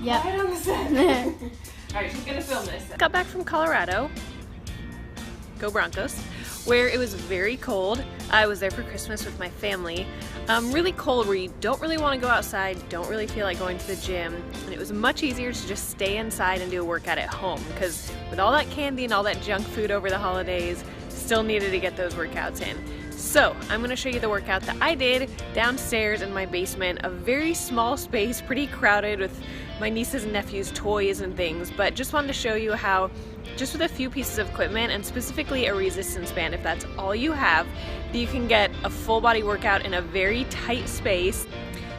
Yep. Right on the set. Alright, she's gonna film this. Got back from Colorado. Go Broncos. Where it was very cold. I was there for Christmas with my family. Really cold where you don't really want to go outside, don't really feel like going to the gym, and it was much easier to just stay inside and do a workout at home because with all that candy and all that junk food over the holidays, still needed to get those workouts in. So I'm going to show you the workout that I did downstairs in my basement, a very small space, pretty crowded with my nieces and nephews' toys and things, but just wanted to show you how just with a few pieces of equipment and specifically a resistance band, if that's all you have, you can get a full body workout in a very tight space.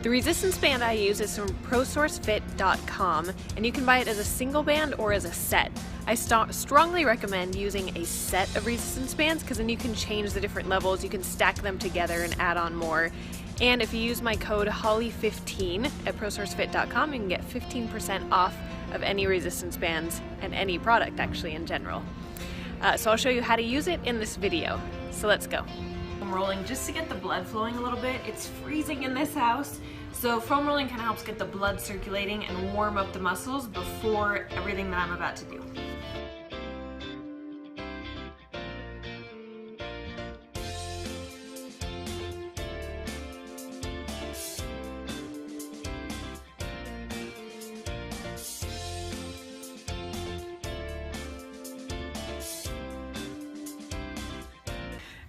The resistance band I use is from ProSourceFit.com and you can buy it as a single band or as a set. I strongly recommend using a set of resistance bands because then you can change the different levels, you can stack them together and add on more. And if you use my code HOLLY15 at ProSourceFit.com, you can get 15% off of any resistance bands and any product actually in general. So I'll show you how to use it in this video. So let's go. I'm rolling just to get the blood flowing a little bit. It's freezing in this house. So foam rolling kind of helps get the blood circulating and warm up the muscles before everything that I'm about to do.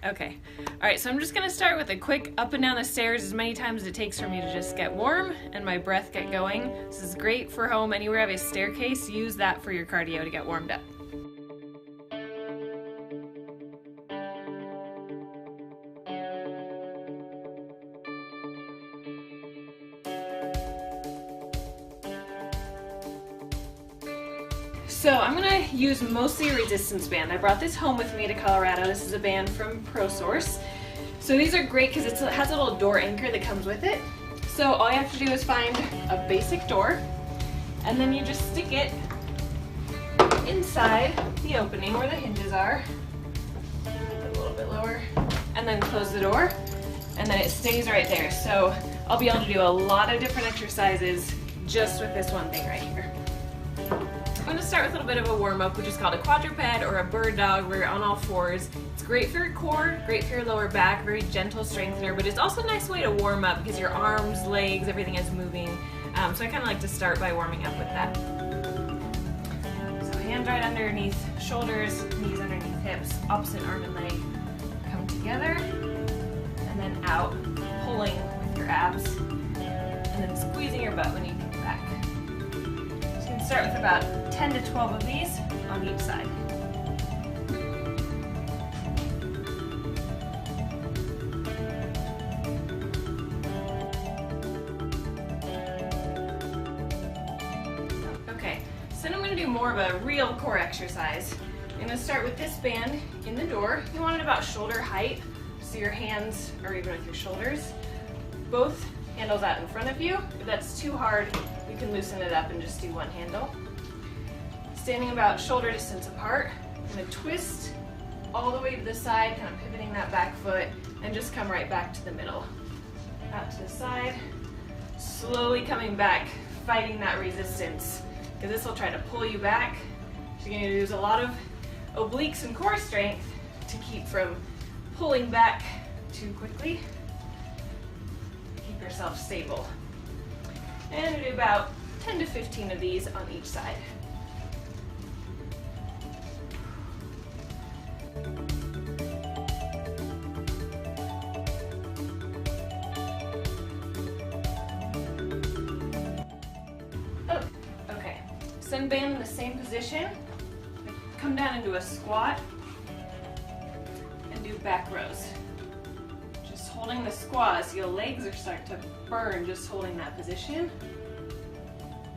Okay, alright, so I'm just going to start with a quick up and down the stairs as many times as it takes for me to just get warm and my breath get going. This is great for home. Anywhere you have a staircase, use that for your cardio to get warmed up. So I'm going to use mostly a resistance band. I brought this home with me to Colorado. This is a band from ProSource. So these are great because it has a little door anchor that comes with it. So all you have to do is find a basic door and then you just stick it inside the opening where the hinges are. Put it a little bit lower and then close the door and then it stays right there. So I'll be able to do a lot of different exercises just with this one thing right here. I'm going to start with a little bit of a warm-up, which is called a quadruped or a bird dog, where you're on all fours. It's great for your core, great for your lower back, very gentle strengthener, but it's also a nice way to warm up because your arms, legs, everything is moving. So I kind of like to start by warming up with that. So hands right underneath shoulders, knees underneath hips, opposite arm and leg come together, and then out, pulling with your abs, and then squeezing your butt when you kick back. Start with about 10 to 12 of these on each side. Okay, so then I'm going to do more of a real core exercise. I'm going to start with this band in the door. You want it about shoulder height, so your hands are even with your shoulders. Both handles out in front of you. If that's too hard, you can loosen it up and just do one handle. Standing about shoulder distance apart, I'm going to twist all the way to the side, kind of pivoting that back foot, and just come right back to the middle. Out to the side, slowly coming back, fighting that resistance, because this will try to pull you back. So you're going to use a lot of obliques and core strength to keep from pulling back too quickly. Keep yourself stable. And do about 10 to 15 of these on each side. Oh, okay. Send band in the same position. Come down into a squat and do back rows. Just holding the squat so your legs are starting to burn just holding that position.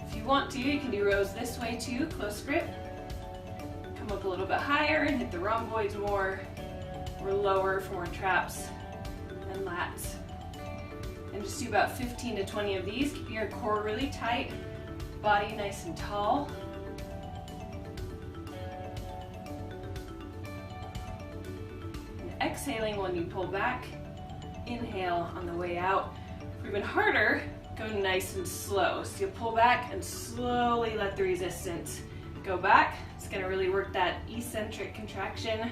If you want to, you can do rows this way too, close grip. Come up a little bit higher and hit the rhomboids more, or lower for more traps and lats. And just do about 15 to 20 of these. Keep your core really tight, body nice and tall. And exhaling when you pull back. Inhale on the way out. For even harder, go nice and slow. So you pull back and slowly let the resistance go back. It's gonna really work that eccentric contraction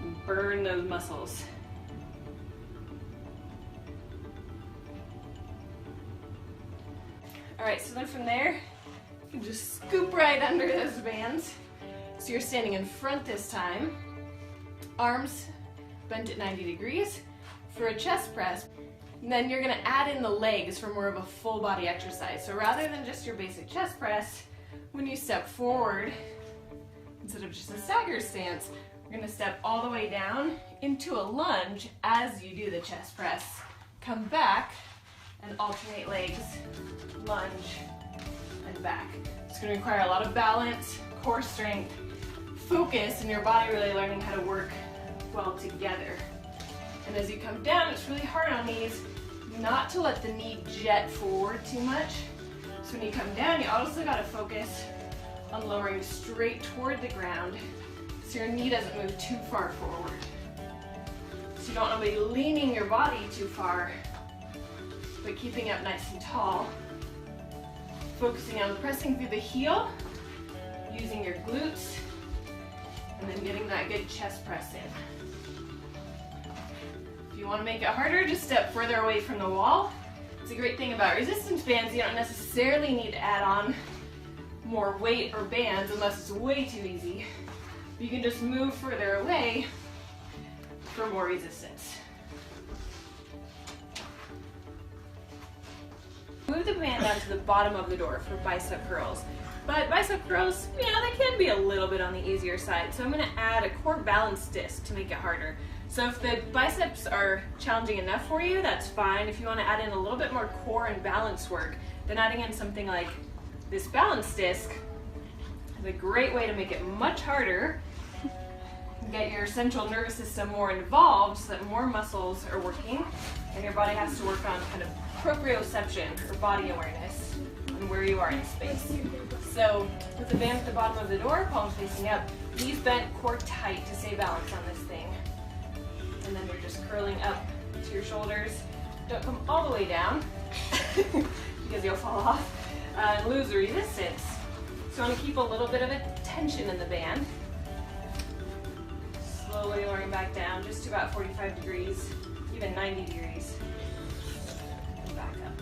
and burn those muscles. All right, so then from there, you can just scoop right under those bands. So you're standing in front this time, arms bent at 90 degrees for a chest press. And then you're gonna add in the legs for more of a full body exercise. So rather than just your basic chest press, when you step forward, instead of just a stagger stance, we're gonna step all the way down into a lunge as you do the chest press. Come back and alternate legs, lunge and back. It's gonna require a lot of balance, core strength, focus, and your body really learning how to work well together. And as you come down, it's really hard on these not to let the knee jet forward too much. So when you come down, you also gotta focus on lowering straight toward the ground so your knee doesn't move too far forward. So you don't wanna be leaning your body too far, but keeping up nice and tall. Focusing on pressing through the heel, using your glutes, and then getting that good chest press in. If you want to make it harder, just step further away from the wall. It's a great thing about resistance bands, you don't necessarily need to add on more weight or bands unless it's way too easy. You can just move further away for more resistance. Move the band down to the bottom of the door for bicep curls. But bicep curls, they can be a little bit on the easier side. So I'm gonna add a core balance disc to make it harder. So if the biceps are challenging enough for you, that's fine. If you wanna add in a little bit more core and balance work, then adding in something like this balance disc is a great way to make it much harder, get your central nervous system more involved so that more muscles are working, and your body has to work on kind of proprioception or body awareness and where you are in space. So with the band at the bottom of the door, palms facing up, knees bent, core tight to stay balanced on this thing. And then you're just curling up to your shoulders. Don't come all the way down because you'll fall off and lose the resistance. So you want to keep a little bit of a tension in the band. Slowly lowering back down just to about 45 degrees, even 90 degrees. And back up.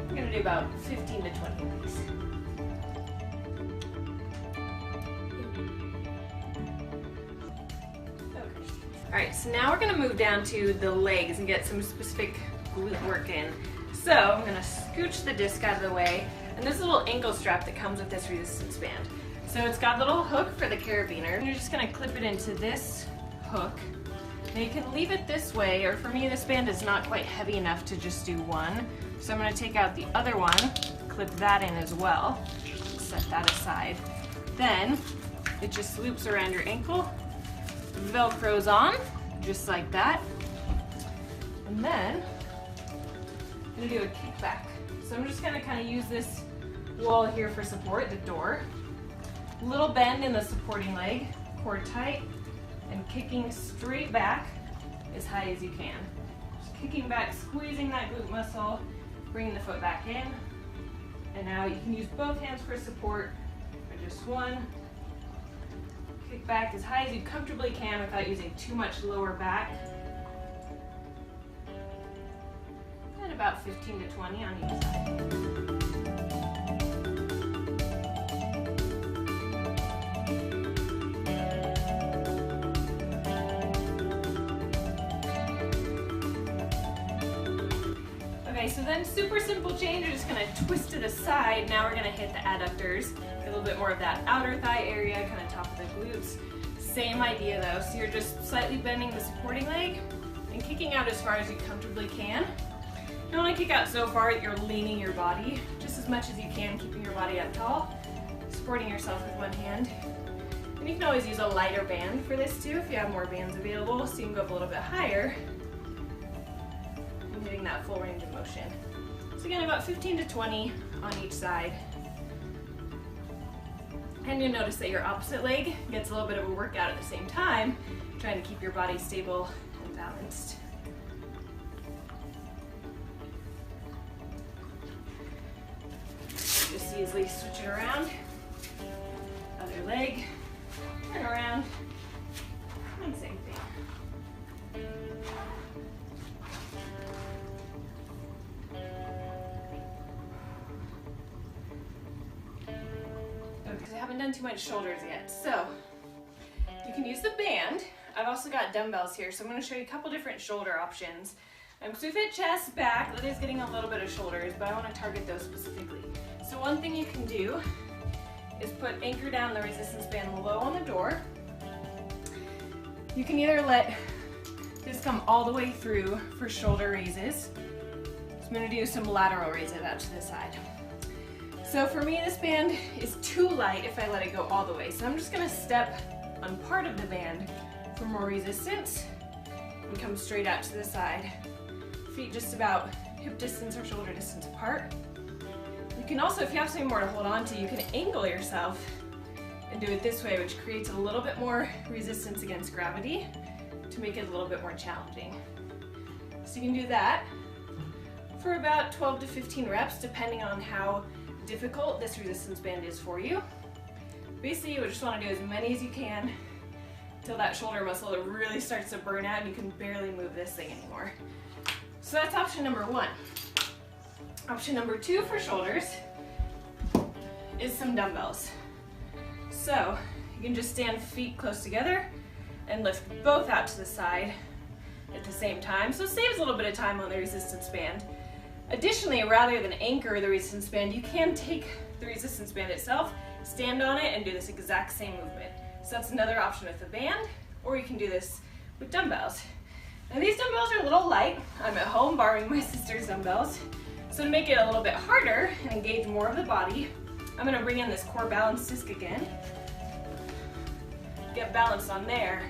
I'm going to do about 15 to 20 of these. Alright, so now we're going to move down to the legs and get some specific glute work in. So I'm going to scooch the disc out of the way, and this little ankle strap that comes with this resistance band. So it's got a little hook for the carabiner, and you're just going to clip it into this hook. Now you can leave it this way, or for me this band is not quite heavy enough to just do one. So I'm going to take out the other one, clip that in as well, set that aside. Then it just loops around your ankle, Velcros on, just like that. And then I'm going to do a kickback. So I'm just going to kind of use this wall here for support, the door. Little bend in the supporting leg, core tight, and kicking straight back as high as you can. Just kicking back, squeezing that glute muscle, bringing the foot back in. And now you can use both hands for support, or just one. Kick back as high as you comfortably can without using too much lower back. And about 15 to 20 on each side. Okay, so then super simple change, you're just going to twist it aside. Now we're going to hit the adductors, a little bit more of that outer thigh area, kind of top of the glutes. Same idea though, so you're just slightly bending the supporting leg and kicking out as far as you comfortably can. You don't want to kick out so far that you're leaning your body just as much as you can, keeping your body up tall, supporting yourself with one hand. And you can always use a lighter band for this too if you have more bands available, so you can go up a little bit higher. Getting that full range of motion. So again, about 15 to 20 on each side. And you'll notice that your opposite leg gets a little bit of a workout at the same time, trying to keep your body stable and balanced. Just easily switch it around. Other leg, turn around, and same thing. Because I haven't done too much shoulders yet. So you can use the band. I've also got dumbbells here, so I'm going to show you a couple different shoulder options. So we've hit chest, back, that is getting a little bit of shoulders, but I want to target those specifically. So one thing you can do is anchor down the resistance band low on the door. You can either let this come all the way through for shoulder raises. So I'm going to do some lateral raises out to the side. So for me, this band is too light if I let it go all the way. So I'm just going to step on part of the band for more resistance and come straight out to the side. Feet just about hip distance or shoulder distance apart. You can also, if you have something more to hold on to, you can angle yourself and do it this way, which creates a little bit more resistance against gravity to make it a little bit more challenging. So you can do that for about 12 to 15 reps, depending on how difficult this resistance band is for you. Basically, you just want to do as many as you can until that shoulder muscle really starts to burn out and you can barely move this thing anymore. So that's option number one. Option number two for shoulders is some dumbbells. So you can just stand feet close together and lift both out to the side at the same time. So it saves a little bit of time on the resistance band. Additionally, rather than anchor the resistance band, you can take the resistance band itself, stand on it, and do this exact same movement. So that's another option with the band, or you can do this with dumbbells. Now these dumbbells are a little light. I'm at home borrowing my sister's dumbbells. So to make it a little bit harder and engage more of the body, I'm going to bring in this core balance disc again, get balanced on there,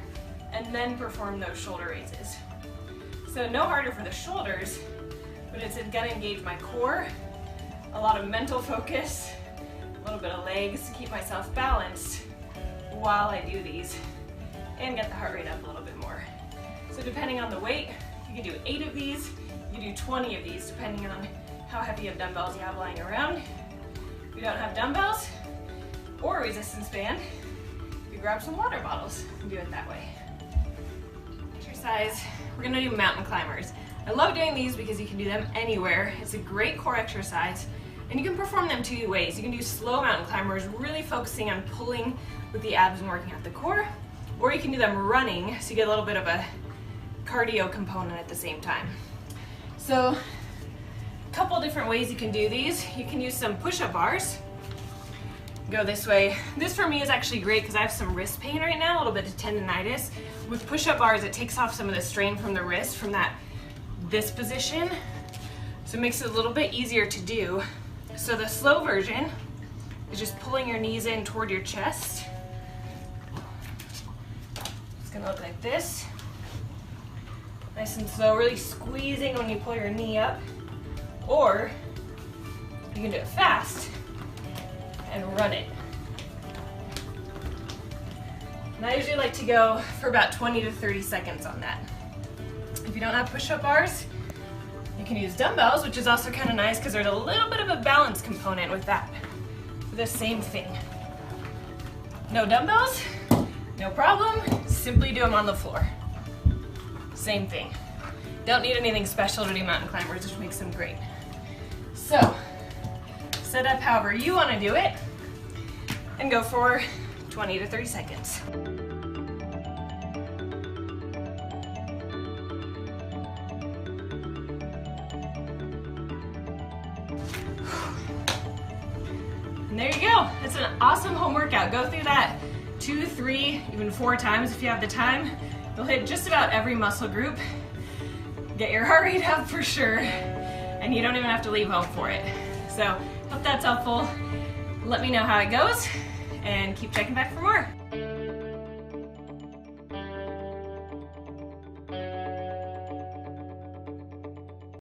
and then perform those shoulder raises. So no harder for the shoulders, but it's going to engage my core, a lot of mental focus, a little bit of legs to keep myself balanced while I do these, and get the heart rate up a little bit more. So depending on the weight, you can do 8 of these, you can do 20 of these, depending on how heavy of dumbbells you have lying around. If you don't have dumbbells or a resistance band, you grab some water bottles and do it that way. Exercise, we're gonna do mountain climbers. I love doing these because you can do them anywhere. It's a great core exercise, and you can perform them 2 ways. You can do slow mountain climbers, really focusing on pulling with the abs and working out the core, or you can do them running, so you get a little bit of a cardio component at the same time. So a couple different ways you can do these. You can use some push-up bars. Go this way. This for me is actually great because I have some wrist pain right now, a little bit of tendonitis. With push-up bars, it takes off some of the strain from the wrist from this position, so it makes it a little bit easier to do. So the slow version is just pulling your knees in toward your chest. It's gonna look like this. Nice and slow, really squeezing when you pull your knee up. Or you can do it fast and run it. And I usually like to go for about 20 to 30 seconds on that. If you don't have push-up bars, you can use dumbbells, which is also kind of nice because there's a little bit of a balance component with that. The same thing. No dumbbells, no problem, simply do them on the floor. Same thing. Don't need anything special to do mountain climbers, which makes them great. So, set up however you want to do it, and go for 20 to 30 seconds. And there you go. It's an awesome home workout. Go through that 2, 3, even 4 times if you have the time. You'll hit just about every muscle group. Get your heart rate up for sure, and you don't even have to leave home for it. So, hope that's helpful. Let me know how it goes, and keep checking back for more.